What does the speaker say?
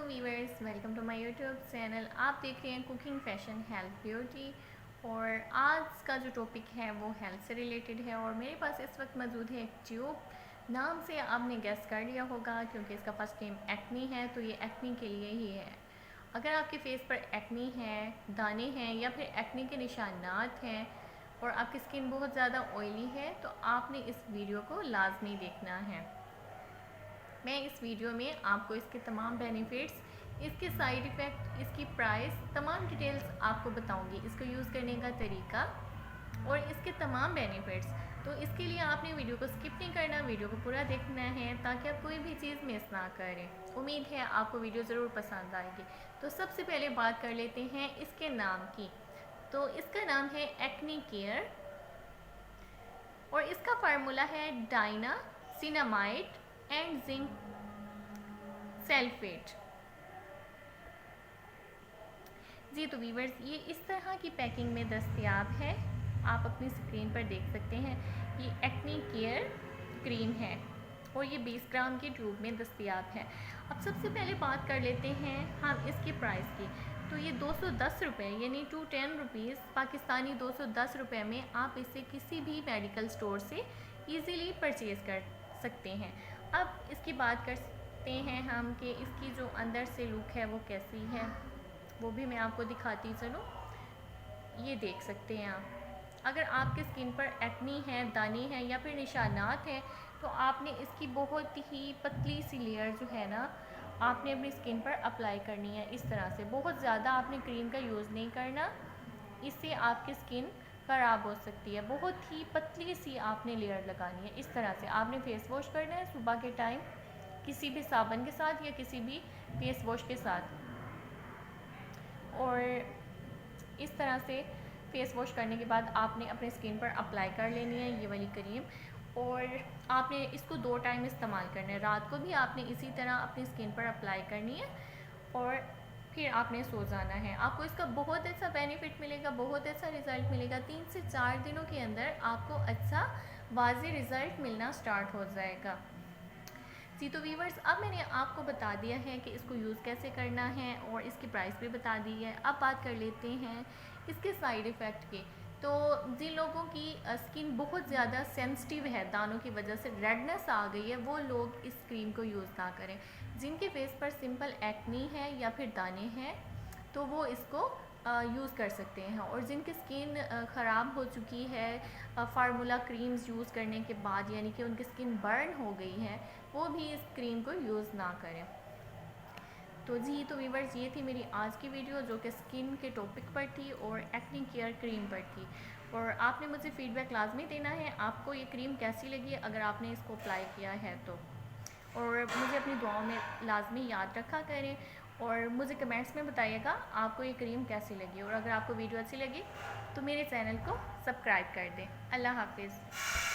Viewers, welcome to my YouTube channel. आप देख रहे हैं कुकिंग, फैशन, हेल्थ, ब्यूटी। और आज का जो टॉपिक है वो हेल्थ से रिलेटेड है। और मेरे पास इस वक्त मौजूद है एक ट्यूब। नाम से आपने गेस कर लिया होगा क्योंकि इसका फर्स्ट नेम एक्नी है, तो ये एक्नी के लिए ही है। अगर आपके फेस पर एक्नी है, दाने हैं या फिर एक्नी के निशानात हैं और आपकी स्किन बहुत ज़्यादा ऑयली है तो आपने इस वीडियो को लाजमी देखना है। मैं इस वीडियो में आपको इसके तमाम बेनिफिट्स, इसके साइड इफ़ेक्ट, इसकी प्राइस, तमाम डिटेल्स आपको बताऊंगी, इसको यूज़ करने का तरीका और इसके तमाम बेनिफिट्स। तो इसके लिए आपने वीडियो को स्किप नहीं करना, वीडियो को पूरा देखना है ताकि आप कोई भी चीज़ मिस ना करें। उम्मीद है आपको वीडियो ज़रूर पसंद आएगी। तो सबसे पहले बात कर लेते हैं इसके नाम की। तो इसका नाम है एक्नी केयर और इसका फार्मूला है डाइना सिनामाइड एंड जिंक सल्फेट। जी तो वीवर्स, ये इस तरह की पैकिंग में दस्तयाब है। आप अपनी स्क्रीन पर देख सकते हैं। ये एक्नी केयर क्रीम है और ये 20 ग्राम की ट्यूब में दस्तयाब है। अब सबसे पहले बात कर लेते हैं हम इसकी प्राइस की। तो ये 210 रुपये यानी 210 रुपीज़ पाकिस्तानी 210 रुपये में आप इसे किसी भी मेडिकल स्टोर से ईज़िली परचेज़ कर सकते हैं। अब इसकी बात करते हैं हम कि इसकी जो अंदर से लुक है वो कैसी है, वो भी मैं आपको दिखाती चलूँ। ये देख सकते हैं आप। अगर आपके स्किन पर एक्नी है, दाने हैं या फिर निशानात हैं तो आपने इसकी बहुत ही पतली सी लेयर जो है ना, आपने अपनी स्किन पर अप्लाई करनी है। इस तरह से बहुत ज़्यादा आपने क्रीम का यूज़ नहीं करना, इससे आपकी स्किन ख़राब हो सकती है। बहुत ही पतली सी आपने लेयर लगानी है। इस तरह से आपने फेस वॉश करना है सुबह के टाइम किसी भी साबुन के साथ या किसी भी फेस वॉश के साथ। और इस तरह से फेस वॉश करने के बाद आपने अपने स्किन पर अप्लाई कर लेनी है ये वाली क्रीम। और आपने इसको 2 टाइम इस्तेमाल करना है। रात को भी आपने इसी तरह अपनी स्किन पर अप्लाई करनी है और फिर आपने सो जाना है। आपको इसका बहुत अच्छा बेनिफिट मिलेगा, बहुत अच्छा रिज़ल्ट मिलेगा। 3 से 4 दिनों के अंदर आपको अच्छा वाज़े रिज़ल्ट मिलना स्टार्ट हो जाएगा। जी तो वीवर्स, अब मैंने आपको बता दिया है कि इसको यूज़ कैसे करना है और इसकी प्राइस भी बता दी है। अब बात कर लेते हैं इसके साइड इफ़ेक्ट के। तो जिन लोगों की स्किन बहुत ज़्यादा सेंसिटिव है, दानों की वजह से रेडनेस आ गई है, वो लोग इस क्रीम को यूज़ ना करें। जिनके फेस पर सिंपल एक्नी है या फिर दाने हैं तो वो इसको यूज़ कर सकते हैं। और जिनकी स्किन ख़राब हो चुकी है फार्मूला क्रीम्स यूज़ करने के बाद, यानी कि उनकी स्किन बर्न हो गई है, वो भी इस क्रीम को यूज़ ना करें। तो जी तो वीवर्स, ये थी मेरी आज की वीडियो जो कि स्किन के टॉपिक पर थी और एक्नी केयर क्रीम पर थी। और आपने मुझे फ़ीडबैक लाजमी देना है, आपको ये क्रीम कैसी लगी अगर आपने इसको अप्लाई किया है तो। और मुझे अपनी दुआओं में लाजमी याद रखा करें और मुझे कमेंट्स में बताइएगा आपको ये क्रीम कैसी लगी। और अगर आपको वीडियो अच्छी लगी तो मेरे चैनल को सब्सक्राइब कर दें। अल्लाह हाफिज़।